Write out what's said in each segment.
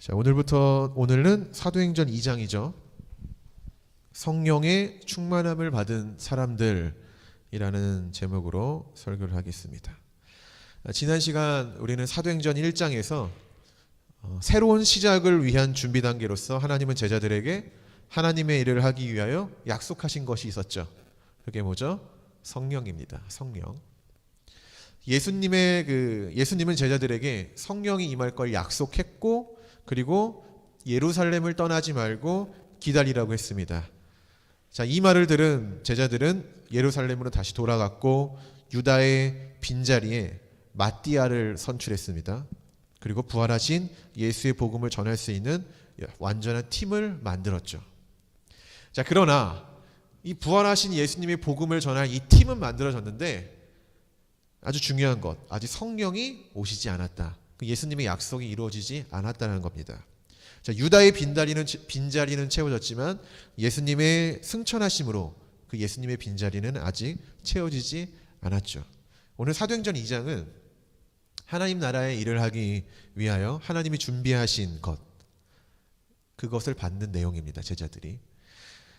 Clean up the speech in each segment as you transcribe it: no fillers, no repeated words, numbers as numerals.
자, 오늘은 사도행전 2장이죠. 성령의 충만함을 받은 사람들이라는 제목으로 설교를 하겠습니다. 지난 시간 우리는 사도행전 1장에서 새로운 시작을 위한 준비 단계로서 하나님은 제자들에게 하나님의 일을 하기 위하여 약속하신 것이 있었죠. 그게 뭐죠? 성령입니다. 성령. 예수님은 제자들에게 성령이 임할 걸 약속했고, 그리고 예루살렘을 떠나지 말고 기다리라고 했습니다. 자, 이 말을 들은 제자들은 예루살렘으로 다시 돌아갔고 유다의 빈자리에 마띠아를 선출했습니다. 그리고 부활하신 예수의 복음을 전할 수 있는 완전한 팀을 만들었죠. 자, 그러나 이 부활하신 예수님의 복음을 전할 이 팀은 만들어졌는데 아주 중요한 것, 아직 성령이 오시지 않았다. 그 예수님의 약속이 이루어지지 않았다는 겁니다. 자, 유다의 빈자리는 채워졌지만 예수님의 승천하심으로 그 예수님의 빈자리는 아직 채워지지 않았죠. 오늘 사도행전 2장은 하나님 나라의 일을 하기 위하여 하나님이 준비하신 것, 그것을 받는 내용입니다. 제자들이.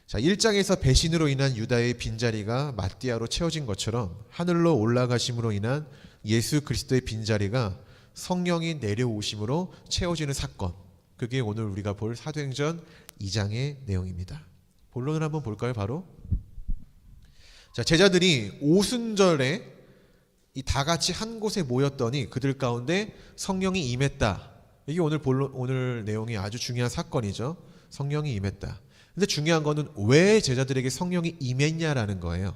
자, 1장에서 배신으로 인한 유다의 빈자리가 마띠아로 채워진 것처럼 하늘로 올라가심으로 인한 예수 그리스도의 빈자리가 성령이 내려오심으로 채워지는 사건, 그게 오늘 우리가 볼 사도행전 2장의 내용입니다. 본론을 한번 볼까요? 바로 자, 제자들이 오순절에 이 다 같이 한 곳에 모였더니 그들 가운데 성령이 임했다. 이게 오늘 내용이 아주 중요한 사건이죠. 성령이 임했다. 근데 중요한 거는 왜 제자들에게 성령이 임했냐라는 거예요.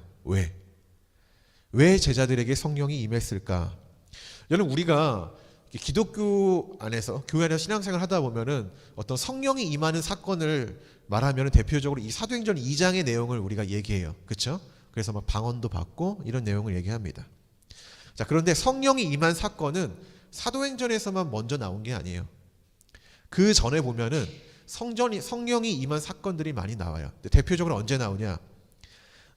왜 제자들에게 성령이 임했을까? 여러분, 우리가 기독교 안에서, 교회 안에서 신앙생활을 하다 보면은 어떤 성령이 임하는 사건을 말하면 대표적으로 이 사도행전 2장의 내용을 우리가 얘기해요. 그렇죠? 그래서 막 방언도 받고 이런 내용을 얘기합니다. 자, 그런데 성령이 임한 사건은 사도행전에서만 먼저 나온 게 아니에요. 그 전에 보면은 성령이 임한 사건들이 많이 나와요. 대표적으로 언제 나오냐?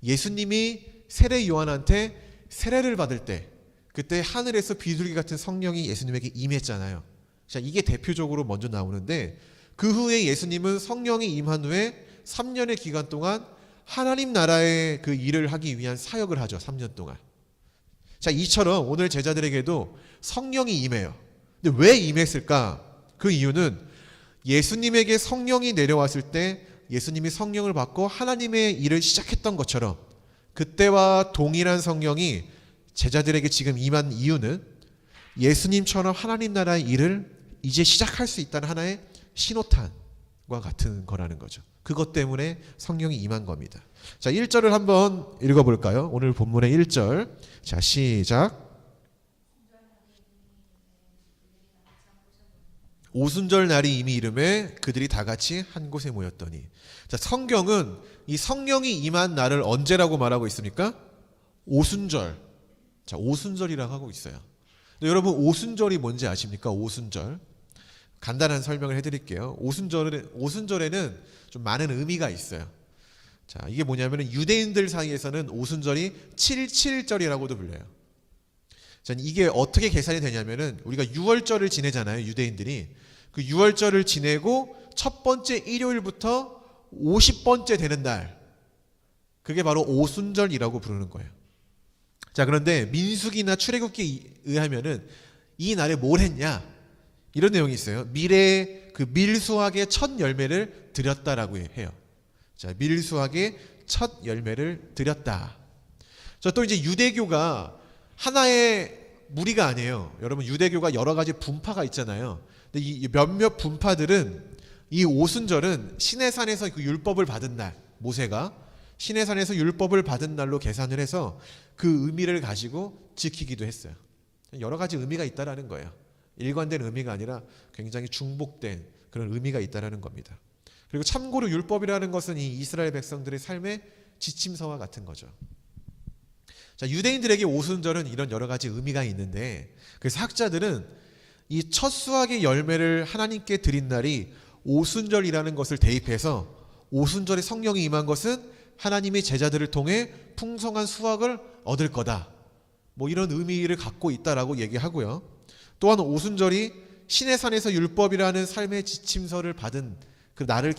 예수님이 세례 요한한테 세례를 받을 때, 그때 하늘에서 비둘기 같은 성령이 예수님에게 임했잖아요. 자, 이게 대표적으로 먼저 나오는데, 그 후에 예수님은 성령이 임한 후에 3년의 기간 동안 하나님 나라의 그 일을 하기 위한 사역을 하죠. 3년 동안. 자, 이처럼 오늘 제자들에게도 성령이 임해요. 근데 왜 임했을까? 그 이유는 예수님에게 성령이 내려왔을 때 예수님이 성령을 받고 하나님의 일을 시작했던 것처럼 그때와 동일한 성령이 제자들에게 지금 임한 이유는 예수님처럼 하나님 나라의 일을 이제 시작할 수 있다는 하나의 신호탄과 같은 거라는 거죠. 그것 때문에 성령이 임한 겁니다. 자, 1절을 한번 읽어볼까요? 오늘 본문의 1절. 자, 시작. 오순절 날이 이미 이름에 그들이 다 같이 한 곳에 모였더니. 자, 성경은 이 성령이 임한 날을 언제라고 말하고 있습니까? 오순절. 자, 오순절이라고 하고 있어요. 근데 여러분, 오순절이 뭔지 아십니까? 오순절. 간단한 설명을 해드릴게요. 오순절에는 좀 많은 의미가 있어요. 자, 이게 뭐냐면 유대인들 사이에서는 오순절이 7.7절이라고도 불려요. 자, 이게 어떻게 계산이 되냐면은 우리가 유월절을 지내잖아요. 유대인들이. 그 유월절을 지내고 첫 번째 일요일부터 50번째 되는 날, 그게 바로 오순절이라고 부르는 거예요. 자, 그런데 민수기나 출애굽기에 의하면은 이 날에 뭘 했냐? 이런 내용이 있어요. 그 밀수학의 첫 열매를 드렸다라고 해요. 자, 밀수학의 첫 열매를 드렸다. 자, 또 이제 유대교가 하나의 무리가 아니에요. 여러분, 유대교가 여러 가지 분파가 있잖아요. 근데 이 몇몇 분파들은 이 오순절은 시내산에서 그 율법을 받은 날, 모세가 시내산에서 율법을 받은 날로 계산을 해서 그 의미를 가지고 지키기도 했어요. 여러 가지 의미가 있다라는 거예요. 일관된 의미가 아니라 굉장히 중복된 그런 의미가 있다라는 겁니다. 그리고 참고로 율법이라는 것은 이 이스라엘 백성들의 삶의 지침서와 같은 거죠. 자, 유대인들에게 오순절은 이런 여러 가지 의미가 있는데, 그래서 학자들은 이 첫 수확의 열매를 하나님께 드린 날이 오순절이라는 것을 대입해서 오순절에 성령이 임한 것은 하나님의 제자들을 통해 풍성한 수확을 얻을 거다, 뭐 이런 의미를 갖고 있다라고 얘기하고요. 또한 오순절이 시내산에서 율법이라는 삶의 지침서를 받은 그 날을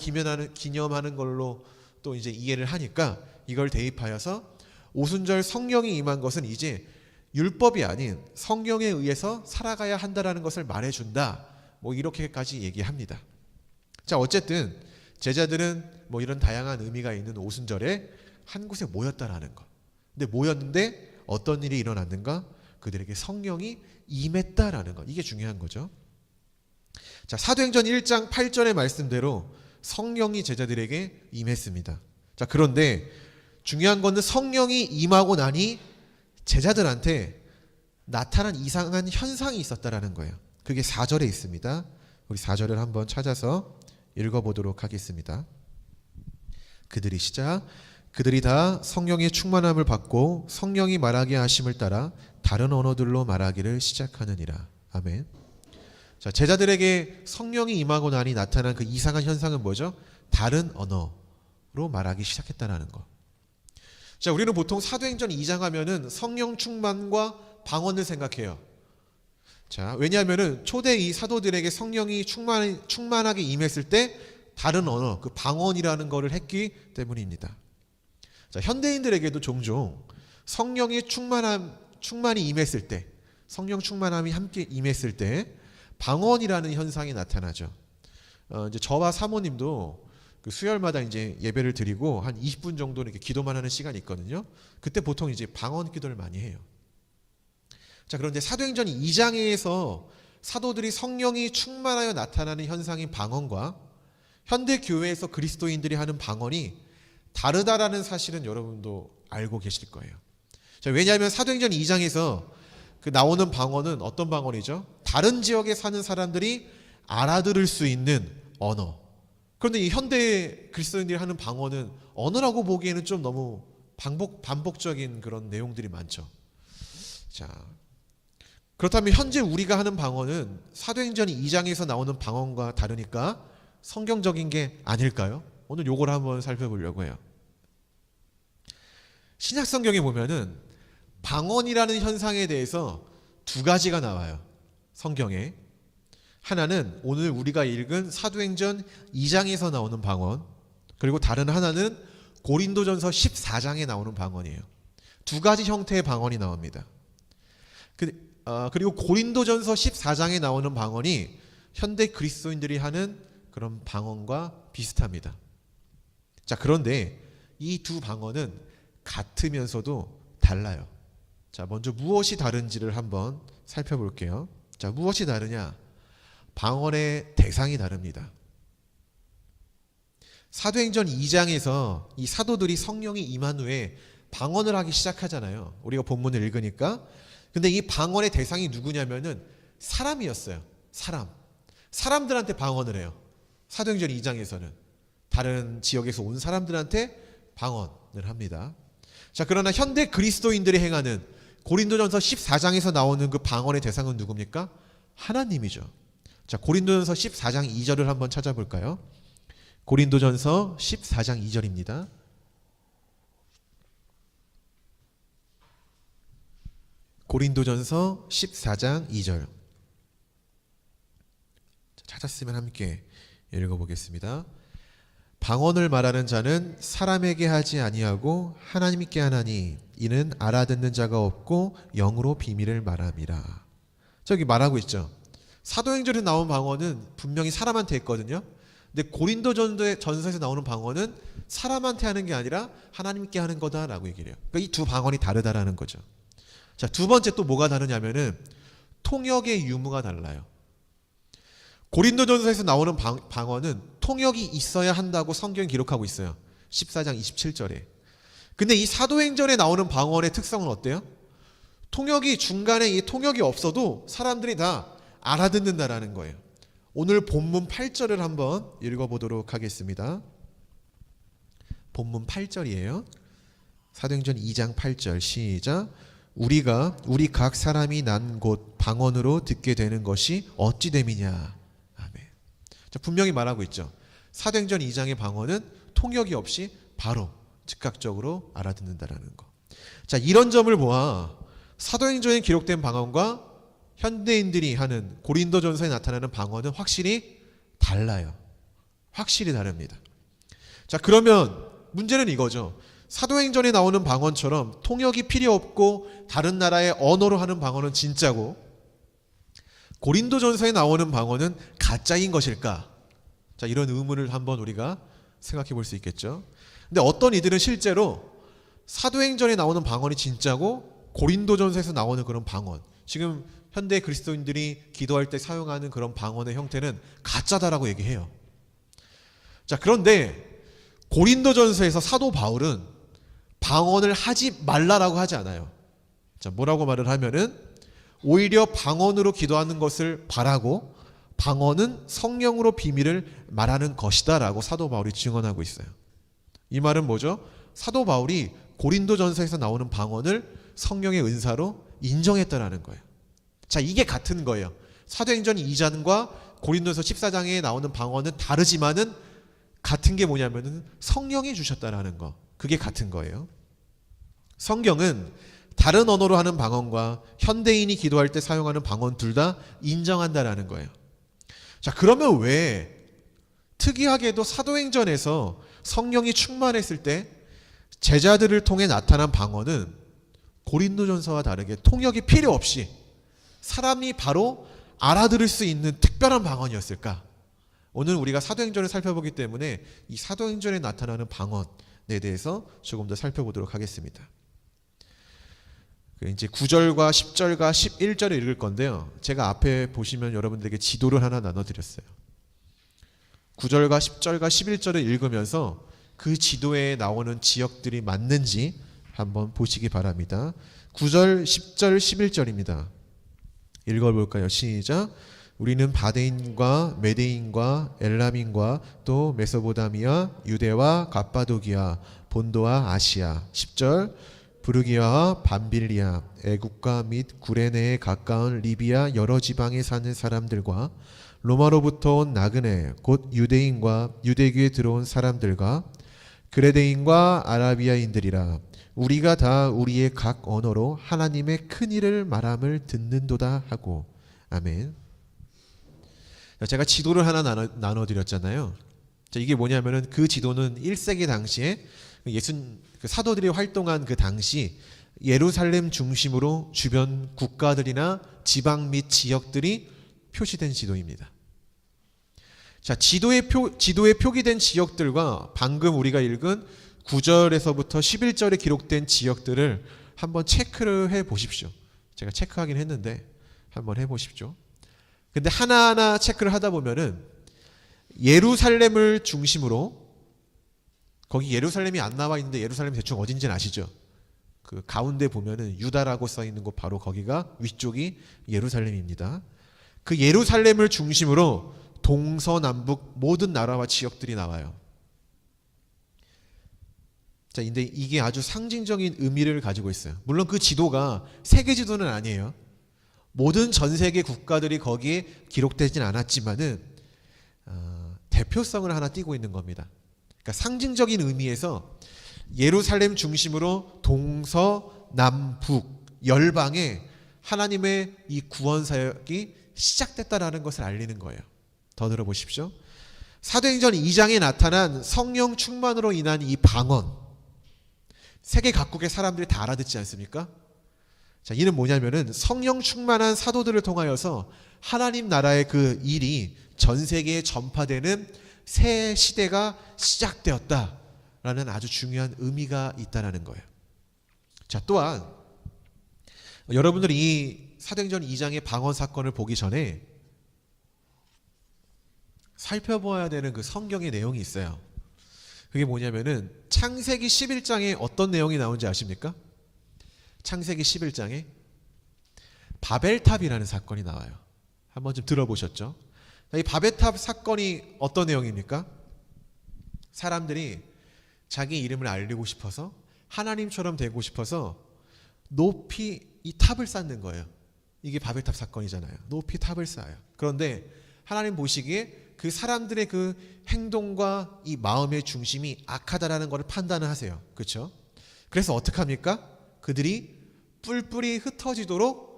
기념하는 걸로 또 이제 이해를 하니까 이걸 대입하여서 오순절 성령이 임한 것은 이제 율법이 아닌 성령에 의해서 살아가야 한다라는 것을 말해준다. 뭐 이렇게까지 얘기합니다. 자, 어쨌든 제자들은 뭐 이런 다양한 의미가 있는 오순절에 한 곳에 모였다라는 것. 근데 모였는데 어떤 일이 일어났는가? 그들에게 성령이 임했다라는 것. 이게 중요한 거죠. 자, 사도행전 1장 8절의 말씀대로 성령이 제자들에게 임했습니다. 자, 그런데 중요한 것은 성령이 임하고 나니 제자들한테 나타난 이상한 현상이 있었다라는 거예요. 그게 4절에 있습니다. 우리 4절을 한번 찾아서 읽어보도록 하겠습니다. 그들이 다 성령의 충만함을 받고 성령이 말하게 하심을 따라 다른 언어들로 말하기를 시작하느니라. 아멘. 자, 제자들에게 성령이 임하고 나니 나타난 그 이상한 현상은 뭐죠? 다른 언어로 말하기 시작했다는 것. 자, 우리는 보통 사도행전 2장 하면은 성령 충만과 방언을 생각해요. 자, 왜냐하면은 초대 이 사도들에게 성령이 충만하게 임했을 때 다른 언어, 그 방언이라는 것을 했기 때문입니다. 자, 현대인들에게도 종종 성령이 충만이 임했을 때, 성령 충만함이 함께 임했을 때 방언이라는 현상이 나타나죠. 이제 저와 사모님도 그 수요일마다 이제 예배를 드리고 한 20분 정도 이렇게 기도만 하는 시간이 있거든요. 그때 보통 이제 방언 기도를 많이 해요. 자, 그런데 사도행전 2장에서 사도들이 성령이 충만하여 나타나는 현상인 방언과 현대 교회에서 그리스도인들이 하는 방언이 다르다라는 사실은 여러분도 알고 계실 거예요. 자, 왜냐하면 사도행전 2장에서 그 나오는 방언은 어떤 방언이죠? 다른 지역에 사는 사람들이 알아들을 수 있는 언어. 그런데 이 현대 그리스도인들이 하는 방언은 언어라고 보기에는 좀 너무 반복적인 그런 내용들이 많죠. 자, 그렇다면 현재 우리가 하는 방언은 사도행전 2장에서 나오는 방언과 다르니까 성경적인 게 아닐까요? 오늘 요걸 한번 살펴보려고 해요. 신약 성경에 보면은 방언이라는 현상에 대해서 두 가지가 나와요. 성경에. 하나는 오늘 우리가 읽은 사도행전 2장에서 나오는 방언, 그리고 다른 하나는 고린도전서 14장에 나오는 방언이에요. 두 가지 형태의 방언이 나옵니다. 그리고 고린도전서 14장에 나오는 방언이 현대 그리스도인들이 하는 그런 방언과 비슷합니다. 자, 그런데 이 두 방언은 같으면서도 달라요. 자, 먼저 무엇이 다른지를 한번 살펴볼게요. 자, 무엇이 다르냐? 방언의 대상이 다릅니다. 사도행전 2장에서 이 사도들이 성령이 임한 후에 방언을 하기 시작하잖아요. 우리가 본문을 읽으니까. 근데 이 방언의 대상이 누구냐면은 사람이었어요. 사람들한테 방언을 해요. 사도행전 2장에서는 다른 지역에서 온 사람들한테 방언을 합니다. 자, 그러나 현대 그리스도인들이 행하는 고린도전서 14장에서 나오는 그 방언의 대상은 누굽니까? 하나님이죠. 자, 고린도전서 14장 2절을 한번 찾아볼까요? 고린도전서 14장 2절입니다. 고린도전서 14장 2절. 찾았으면 함께 읽어보겠습니다. 방언을 말하는 자는 사람에게 하지 아니하고 하나님께 하나니 이는 알아듣는 자가 없고 영으로 비밀을 말함이라. 저기 말하고 있죠. 사도행전에 나온 방언은 분명히 사람한테 했거든요. 근데 고린도전서에서 나오는 방언은 사람한테 하는 게 아니라 하나님께 하는 거다라고 얘기를 해요. 그러니까 이 두 방언이 다르다라는 거죠. 자, 두 번째 또 뭐가 다르냐면은 통역의 유무가 달라요. 고린도전서에서 나오는 방언은 통역이 있어야 한다고 성경이 기록하고 있어요. 14장 27절에. 근데 이 사도행전에 나오는 방언의 특성은 어때요? 중간에 이 통역이 없어도 사람들이 다 알아듣는다라는 거예요. 오늘 본문 8절을 한번 읽어보도록 하겠습니다. 본문 8절이에요. 사도행전 2장 8절 시작. 우리 각 사람이 난 곳 방언으로 듣게 되는 것이 어찌 됨이냐. 아멘. 자, 분명히 말하고 있죠. 사도행전 2장의 방언은 통역이 없이 바로 즉각적으로 알아듣는다라는 거. 자, 이런 점을 보아 사도행전에 기록된 방언과 현대인들이 하는 고린도전서에 나타나는 방언은 확실히 달라요. 확실히 다릅니다. 자, 그러면 문제는 이거죠. 사도행전에 나오는 방언처럼 통역이 필요 없고 다른 나라의 언어로 하는 방언은 진짜고 고린도전서에 나오는 방언은 가짜인 것일까? 자, 이런 의문을 한번 우리가 생각해 볼 수 있겠죠. 근데 어떤 이들은 실제로 사도행전에 나오는 방언이 진짜고 고린도전서에서 나오는 그런 방언, 지금 현대 그리스도인들이 기도할 때 사용하는 그런 방언의 형태는 가짜다라고 얘기해요. 자, 그런데 고린도전서에서 사도 바울은 방언을 하지 말라라고 하지 않아요. 자, 뭐라고 말을 하면은 오히려 방언으로 기도하는 것을 바라고 방언은 성령으로 비밀을 말하는 것이다라고 사도 바울이 증언하고 있어요. 이 말은 뭐죠? 사도 바울이 고린도전서에서 나오는 방언을 성령의 은사로 인정했다라는 거예요. 자, 이게 같은 거예요. 사도행전 2장과 고린도서 14장에 나오는 방언은 다르지만은 같은 게 뭐냐면은 성령이 주셨다라는 거. 그게 같은 거예요. 성경은 다른 언어로 하는 방언과 현대인이 기도할 때 사용하는 방언 둘 다 인정한다라는 거예요. 자, 그러면 왜 특이하게도 사도행전에서 성령이 충만했을 때 제자들을 통해 나타난 방언은 고린도전서와 다르게 통역이 필요 없이 사람이 바로 알아들을 수 있는 특별한 방언이었을까? 오늘 우리가 사도행전을 살펴보기 때문에 이 사도행전에 나타나는 방언에 대해서 조금 더 살펴보도록 하겠습니다. 이제 9절과 10절과 11절을 읽을 건데요. 제가 앞에 보시면 여러분들에게 지도를 하나 나눠드렸어요. 9절과 10절과 11절을 읽으면서 그 지도에 나오는 지역들이 맞는지 한번 보시기 바랍니다. 9절, 10절, 11절입니다. 읽어볼까요? 시작. 우리는 바데인과 메데인과 엘람인과 또 메소보다미아, 유대와 갑바도기아, 본도와 아시아. 10절. 부르기아와 밤빌리아, 애국가 및 구레네에 가까운 리비아 여러 지방에 사는 사람들과 로마로부터 온 나그네 곧 유대인과 유대교에 들어온 사람들과 그레데인과 아라비아인들이라 우리가 다 우리의 각 언어로 하나님의 큰 일을 말함을 듣는도다 하고. 아멘. 제가 지도를 하나 나눠드렸잖아요. 이게 뭐냐면은 그 지도는 1세기 당시에 그 사도들이 활동한 그 당시 예루살렘 중심으로 주변 국가들이나 지방 및 지역들이 표시된 지도입니다. 자, 지도에 표기된 지역들과 방금 우리가 읽은 9절에서부터 11절에 기록된 지역들을 한번 체크를 해 보십시오. 제가 체크하긴 했는데 한번 해 보십시오. 근데 하나하나 체크를 하다 보면은 예루살렘을 중심으로, 거기 예루살렘이 안 나와 있는데 예루살렘이 대충 어딘지는 아시죠? 그 가운데 보면은 유다라고 써 있는 곳 바로 거기가 위쪽이 예루살렘입니다. 그 예루살렘을 중심으로 동서남북 모든 나라와 지역들이 나와요. 자, 근데 이게 아주 상징적인 의미를 가지고 있어요. 물론 그 지도가 세계 지도는 아니에요. 모든 전 세계 국가들이 거기에 기록되진 않았지만은 대표성을 하나 띠고 있는 겁니다. 그러니까 상징적인 의미에서 예루살렘 중심으로 동서남북 열방에 하나님의 이 구원 사역이 시작됐다라는 것을 알리는 거예요. 더 들어보십시오. 사도행전 2장에 나타난 성령 충만으로 인한 이 방언, 세계 각국의 사람들이 다 알아듣지 않습니까? 자, 이는 뭐냐면은 성령 충만한 사도들을 통하여서 하나님 나라의 그 일이 전 세계에 전파되는 새 시대가 시작되었다라는 아주 중요한 의미가 있다는 거예요. 자, 또한 여러분들이 이 사도행전 2장의 방언 사건을 보기 전에 살펴봐야 되는 그 성경의 내용이 있어요. 그게 뭐냐면은 창세기 11장에 어떤 내용이 나오는지 아십니까? 창세기 11장에 바벨탑이라는 사건이 나와요. 한번 좀 들어보셨죠? 이 바벨탑 사건이 어떤 내용입니까? 사람들이 자기 이름을 알리고 싶어서 하나님처럼 되고 싶어서 높이 이 탑을 쌓는 거예요. 이게 바벨탑 사건이잖아요. 높이 탑을 쌓아요. 그런데 하나님 보시기에 그 사람들의 그 행동과 이 마음의 중심이 악하다라는 것을 판단을 하세요. 그렇죠? 그래서 어떻게 합니까? 그들이 뿔뿔이 흩어지도록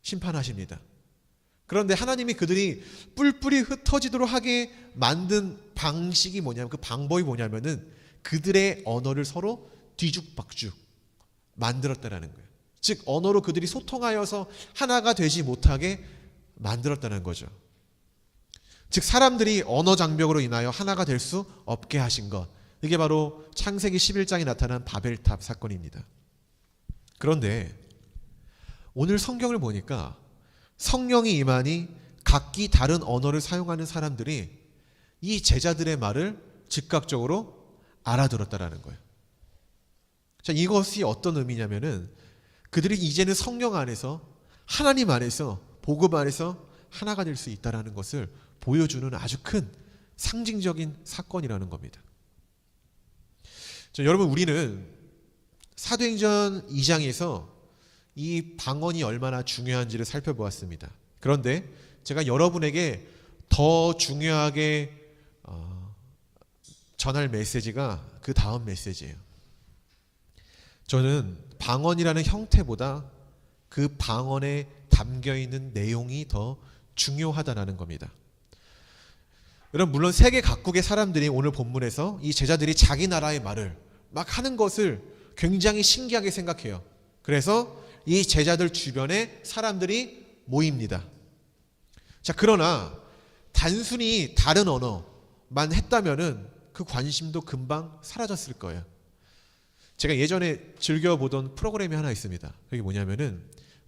심판하십니다. 그런데 하나님이 그들이 뿔뿔이 흩어지도록 하게 만든 방식이 뭐냐면, 그 방법이 뭐냐면은 그들의 언어를 서로 뒤죽박죽 만들었다라는 거예요. 즉 언어로 그들이 소통하여서 하나가 되지 못하게 만들었다는 거죠. 즉 사람들이 언어 장벽으로 인하여 하나가 될 수 없게 하신 것, 이게 바로 창세기 11장에 나타난 바벨탑 사건입니다. 그런데 오늘 성경을 보니까 성령이 임하니 각기 다른 언어를 사용하는 사람들이 이 제자들의 말을 즉각적으로 알아들었다라는 거예요. 자, 이것이 어떤 의미냐면은 그들이 이제는 성령 안에서, 하나님 안에서, 복음 안에서 하나가 될 수 있다라는 것을 보여주는 아주 큰 상징적인 사건이라는 겁니다. 자, 여러분, 우리는 사도행전 2장에서 이 방언이 얼마나 중요한지를 살펴보았습니다. 그런데 제가 여러분에게 더 중요하게 전할 메시지가 그 다음 메시지예요. 저는 방언이라는 형태보다 그 방언에 담겨있는 내용이 더 중요하다는 겁니다. 여러분, 물론 세계 각국의 사람들이 오늘 본문에서 이 제자들이 자기 나라의 말을 막 하는 것을 굉장히 신기하게 생각해요. 그래서 이 제자들 주변에 사람들이 모입니다. 자, 그러나 단순히 다른 언어만 했다면은 그 관심도 금방 사라졌을 거예요. 제가 예전에 즐겨보던 프로그램이 하나 있습니다. 그게 뭐냐면은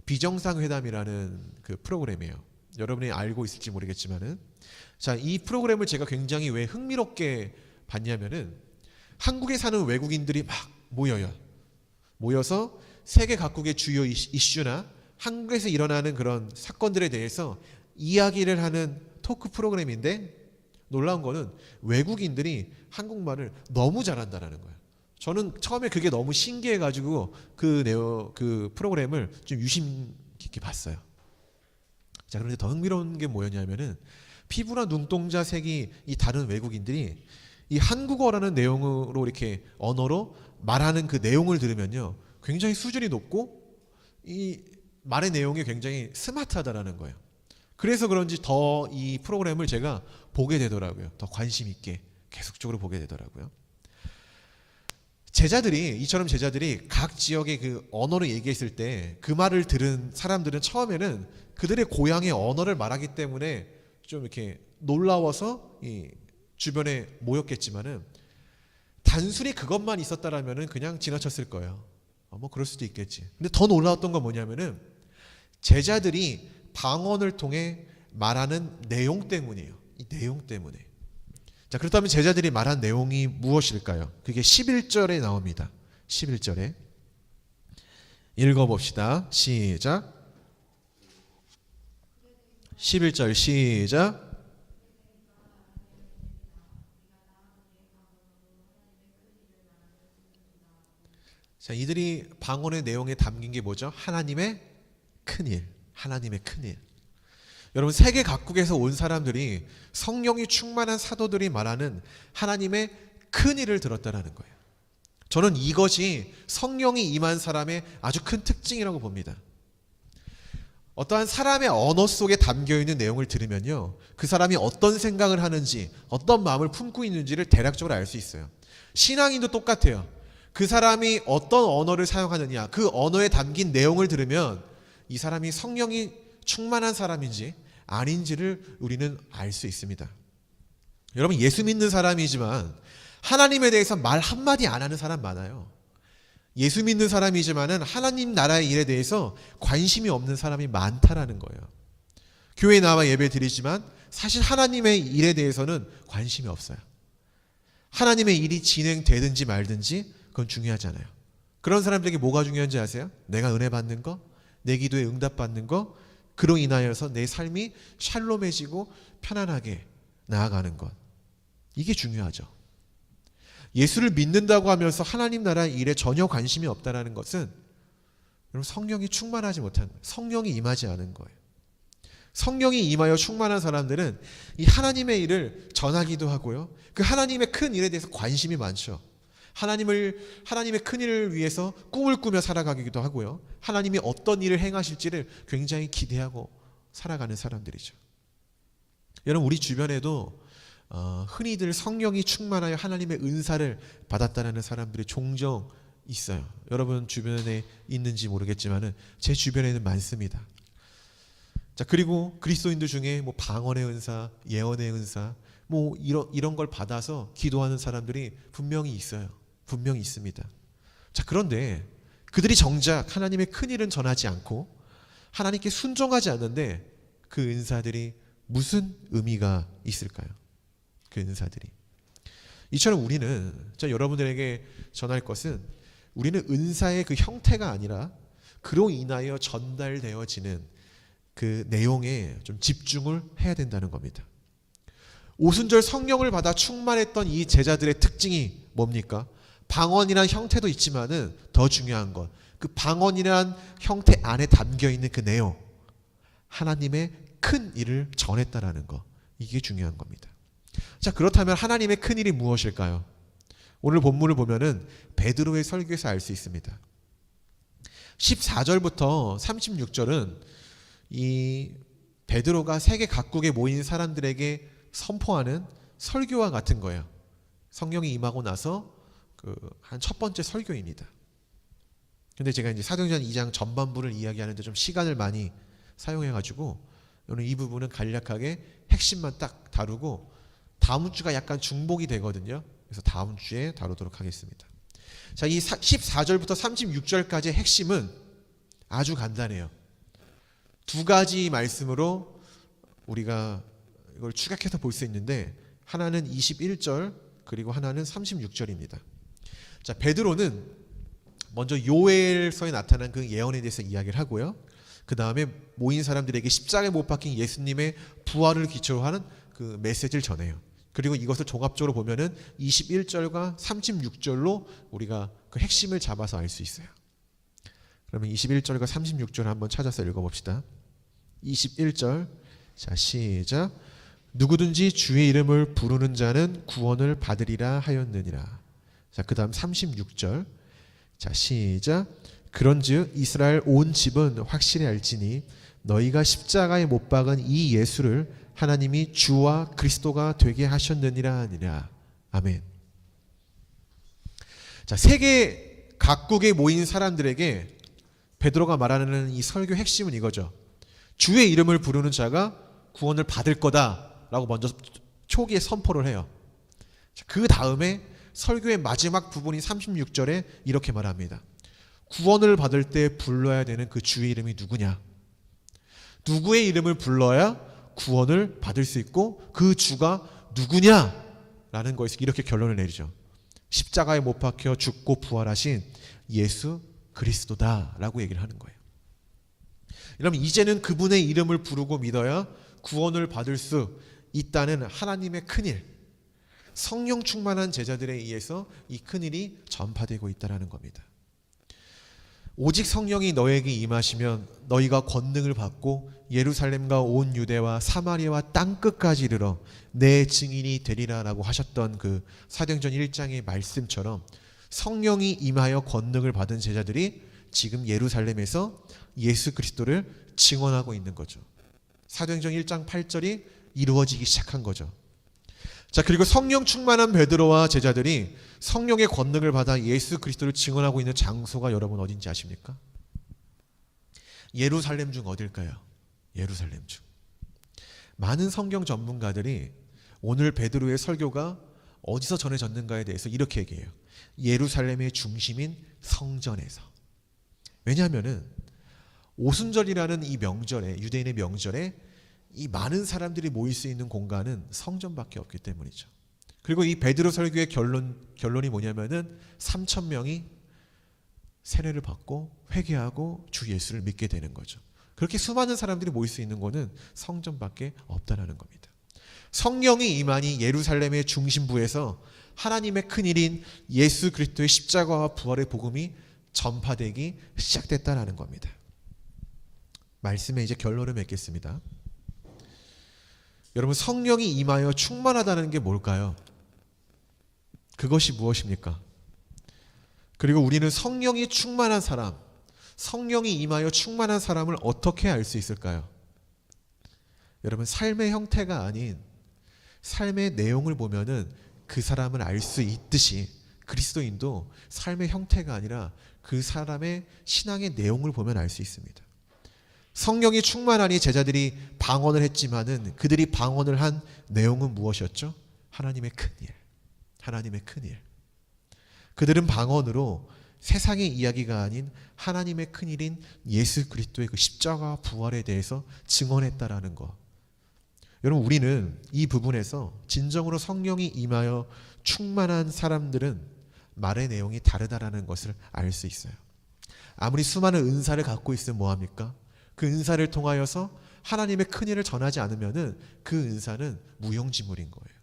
비정상회담이라는 그 프로그램이에요. 여러분이 알고 있을지 모르겠지만은, 자, 이 프로그램을 제가 굉장히 왜 흥미롭게 봤냐면은 한국에 사는 외국인들이 막 모여서 세계 각국의 주요 이슈나 한국에서 일어나는 그런 사건들에 대해서 이야기를 하는 토크 프로그램인데, 놀라운 거는 외국인들이 한국말을 너무 잘한다는 거예요. 저는 처음에 그게 너무 신기해가지고 그 프로그램을 좀 유심 깊게 봤어요. 자, 그런데 더 흥미로운 게 뭐였냐면은 피부나 눈동자 색이 이 다른 외국인들이 이 한국어라는 내용으로 이렇게 언어로 말하는 그 내용을 들으면요, 굉장히 수준이 높고 이 말의 내용이 굉장히 스마트하다라는 거예요. 그래서 그런지 더 이 프로그램을 제가 보게 되더라고요. 더 관심 있게 계속적으로 보게 되더라고요. 이처럼 제자들이 각 지역의 그 언어를 얘기했을 때 그 말을 들은 사람들은 처음에는 그들의 고향의 언어를 말하기 때문에 좀 이렇게 놀라워서 이 주변에 모였겠지만은, 단순히 그것만 있었다라면은 그냥 지나쳤을 거예요. 뭐 그럴 수도 있겠지. 근데 더 놀라웠던 건 뭐냐면은 제자들이 방언을 통해 말하는 내용 때문이에요. 이 내용 때문에. 자, 그렇다면 제자들이 말한 내용이 무엇일까요? 그게 11절에 나옵니다. 11절에 읽어봅시다. 시작. 11절 시작. 자, 이들이 방언의 내용에 담긴 게 뭐죠? 하나님의 큰일, 하나님의 큰일. 여러분, 세계 각국에서 온 사람들이 성령이 충만한 사도들이 말하는 하나님의 큰일을 들었다는 거예요. 저는 이것이 성령이 임한 사람의 아주 큰 특징이라고 봅니다. 어떠한 사람의 언어 속에 담겨있는 내용을 들으면요, 그 사람이 어떤 생각을 하는지, 어떤 마음을 품고 있는지를 대략적으로 알 수 있어요. 신앙인도 똑같아요. 그 사람이 어떤 언어를 사용하느냐, 그 언어에 담긴 내용을 들으면 이 사람이 성령이 충만한 사람인지 아닌지를 우리는 알 수 있습니다. 여러분, 예수 믿는 사람이지만 하나님에 대해서 말 한마디 안 하는 사람 많아요. 예수 믿는 사람이지만은 하나님 나라의 일에 대해서 관심이 없는 사람이 많다라는 거예요. 교회에 나와 예배 드리지만 사실 하나님의 일에 대해서는 관심이 없어요. 하나님의 일이 진행되든지 말든지 그건 중요하지 않아요. 그런 사람들에게 뭐가 중요한지 아세요? 내가 은혜 받는 거, 내 기도에 응답받는 거, 그로 인하여서 내 삶이 샬롬해지고 편안하게 나아가는 것, 이게 중요하죠. 예수를 믿는다고 하면서 하나님 나라 일에 전혀 관심이 없다는 것은 여러분, 성령이 충만하지 못한, 성령이 임하지 않은 거예요. 성령이 임하여 충만한 사람들은 이 하나님의 일을 전하기도 하고요, 그 하나님의 큰 일에 대해서 관심이 많죠. 하나님의 큰 일을 위해서 꿈을 꾸며 살아가기도 하고요. 하나님이 어떤 일을 행하실지를 굉장히 기대하고 살아가는 사람들이죠. 여러분, 우리 주변에도 흔히들 성령이 충만하여 하나님의 은사를 받았다는 사람들이 종종 있어요. 여러분 주변에 있는지 모르겠지만은 제 주변에는 많습니다. 자, 그리고 그리스도인들 중에 뭐 방언의 은사, 예언의 은사, 뭐 이런 걸 받아서 기도하는 사람들이 분명히 있어요. 분명히 있습니다. 자, 그런데 그들이 정작 하나님의 큰 일은 전하지 않고 하나님께 순종하지 않는데 그 은사들이 무슨 의미가 있을까요? 그 은사들이. 이처럼 우리는 여러분들에게 전할 것은 우리는 은사의 그 형태가 아니라 그로 인하여 전달되어지는 그 내용에 좀 집중을 해야 된다는 겁니다. 오순절 성령을 받아 충만했던 이 제자들의 특징이 뭡니까? 방언이란 형태도 있지만은 더 중요한 것, 그 방언이란 형태 안에 담겨 있는 그 내용, 하나님의 큰 일을 전했다라는 것, 이게 중요한 겁니다. 자, 그렇다면 하나님의 큰 일이 무엇일까요? 오늘 본문을 보면은 베드로의 설교에서 알 수 있습니다. 14절부터 36절은 이 베드로가 세계 각국에 모인 사람들에게 선포하는 설교와 같은 거예요. 성령이 임하고 나서 한 첫 번째 설교입니다. 근데 제가 이제 사도행전 2장 전반부를 이야기하는데 좀 시간을 많이 사용해가지고 오늘 이 부분은 간략하게 핵심만 딱 다루고 다음 주가 약간 중복이 되거든요. 그래서 다음 주에 다루도록 하겠습니다. 자, 이 14절부터 36절까지의 핵심은 아주 간단해요. 두 가지 말씀으로 우리가 이걸 추격해서 볼 수 있는데 하나는 21절 그리고 하나는 36절입니다. 자, 베드로는 먼저 요엘서에 나타난 그 예언에 대해서 이야기를 하고요. 그 다음에 모인 사람들에게 십자가에 못 박힌 예수님의 부활을 기초로 하는 그 메시지를 전해요. 그리고 이것을 종합적으로 보면은 21절과 36절로 우리가 그 핵심을 잡아서 알 수 있어요. 그러면 21절과 36절을 한번 찾아서 읽어봅시다. 21절, 자, 시작. 누구든지 주의 이름을 부르는 자는 구원을 받으리라 하였느니라. 자, 그 다음 36절, 자, 시작. 그런즉 이스라엘 온 집은 확실히 알지니 너희가 십자가에 못 박은 이 예수를 하나님이 주와 그리스도가 되게 하셨느니라 하니라. 아멘. 자, 세계 각국에 모인 사람들에게 베드로가 말하는 이 설교 핵심은 이거죠. 주의 이름을 부르는 자가 구원을 받을 거다라고 먼저 초기에 선포를 해요. 그 다음에 설교의 마지막 부분인 36절에 이렇게 말합니다. 구원을 받을 때 불러야 되는 그 주의 이름이 누구냐? 누구의 이름을 불러야 구원을 받을 수 있고 그 주가 누구냐라는 거에서 이렇게 결론을 내리죠. 십자가에 못 박혀 죽고 부활하신 예수 그리스도다라고 얘기를 하는 거예요. 여러분, 이제는 그분의 이름을 부르고 믿어야 구원을 받을 수 있다는 하나님의 큰일, 성령 충만한 제자들에 의해서 이 큰일이 전파되고 있다는 겁니다. 오직 성령이 너에게 임하시면 너희가 권능을 받고 예루살렘과 온 유대와 사마리아와 땅끝까지 이르러 내 증인이 되리라라고 하셨던 그 사도행전 1장의 말씀처럼 성령이 임하여 권능을 받은 제자들이 지금 예루살렘에서 예수 그리스도를 증언하고 있는 거죠. 사도행전 1장 8절이 이루어지기 시작한 거죠. 자, 그리고 성령 충만한 베드로와 제자들이 성령의 권능을 받아 예수 그리스도를 증언하고 있는 장소가 여러분 어딘지 아십니까? 예루살렘 중 어딜까요? 예루살렘 중. 많은 성경 전문가들이 오늘 베드로의 설교가 어디서 전해졌는가에 대해서 이렇게 얘기해요. 예루살렘의 중심인 성전에서. 왜냐하면은 오순절이라는 이 명절에, 유대인의 명절에 이 많은 사람들이 모일 수 있는 공간은 성전밖에 없기 때문이죠. 그리고 이 베드로 설교의 결론이 뭐냐면은 3,000명이 세례를 받고 회개하고 주 예수를 믿게 되는 거죠. 그렇게 수많은 사람들이 모일 수 있는 곳은 성전밖에 없다라는 겁니다. 성령이 임하니 예루살렘의 중심부에서 하나님의 큰일인 예수 그리스도의 십자가와 부활의 복음이 전파되기 시작됐다라는 겁니다. 말씀에 이제 결론을 맺겠습니다. 여러분, 성령이 임하여 충만하다는 게 뭘까요? 그것이 무엇입니까? 그리고 우리는 성령이 충만한 사람, 성령이 임하여 충만한 사람을 어떻게 알 수 있을까요? 여러분, 삶의 형태가 아닌 삶의 내용을 보면은 그 사람을 알 수 있듯이 그리스도인도 삶의 형태가 아니라 그 사람의 신앙의 내용을 보면 알 수 있습니다. 성령이 충만하니 제자들이 방언을 했지만은 그들이 방언을 한 내용은 무엇이었죠? 하나님의 큰 일. 하나님의 큰 일. 그들은 방언으로 세상의 이야기가 아닌 하나님의 큰 일인 예수 그리스도의 그 십자가 부활에 대해서 증언했다라는 것. 여러분, 우리는 이 부분에서 진정으로 성령이 임하여 충만한 사람들은 말의 내용이 다르다라는 것을 알 수 있어요. 아무리 수많은 은사를 갖고 있으면 뭐합니까? 그 은사를 통하여서 하나님의 큰 일을 전하지 않으면은 그 은사는 무용지물인 거예요.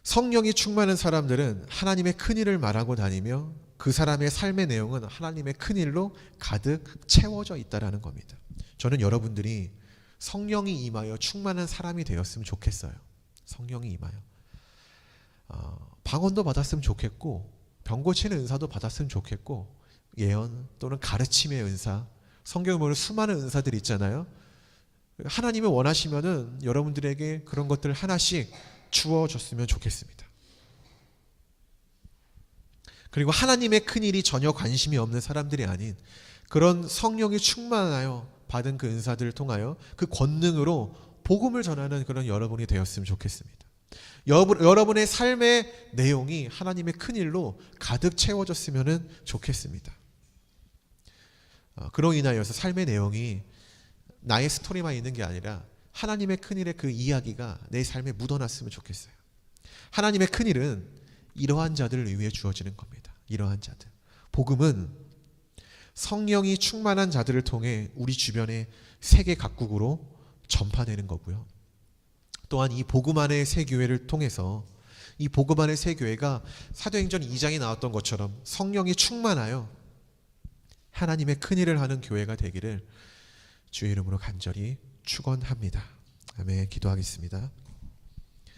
성령이 충만한 사람들은 하나님의 큰 일을 말하고 다니며 그 사람의 삶의 내용은 하나님의 큰 일로 가득 채워져 있다라는 겁니다. 저는 여러분들이 성령이 임하여 충만한 사람이 되었으면 좋겠어요. 성령이 임하여 방언도 받았으면 좋겠고, 병 고치는 은사도 받았으면 좋겠고, 예언 또는 가르침의 은사, 성경에 보면 수많은 은사들이 있잖아요. 하나님이 원하시면은 여러분들에게 그런 것들을 하나씩 주어줬으면 좋겠습니다. 그리고 하나님의 큰 일이 전혀 관심이 없는 사람들이 아닌 그런 성령이 충만하여 받은 그 은사들을 통하여 그 권능으로 복음을 전하는 그런 여러분이 되었으면 좋겠습니다. 여러분의 삶의 내용이 하나님의 큰 일로 가득 채워졌으면 좋겠습니다. 그로 인하여서 삶의 내용이 나의 스토리만 있는 게 아니라 하나님의 큰 일의 그 이야기가 내 삶에 묻어났으면 좋겠어요. 하나님의 큰 일은 이러한 자들을 위해 주어지는 겁니다. 이러한 자들. 복음은 성령이 충만한 자들을 통해 우리 주변의 세계 각국으로 전파되는 거고요. 또한 이 복음 안의 새 교회를 통해서 이 복음 안의 새 교회가 사도행전 2장에 나왔던 것처럼 성령이 충만하여 하나님의 큰 일을 하는 교회가 되기를 주의 이름으로 간절히 축원합니다. 아멘. 기도하겠습니다.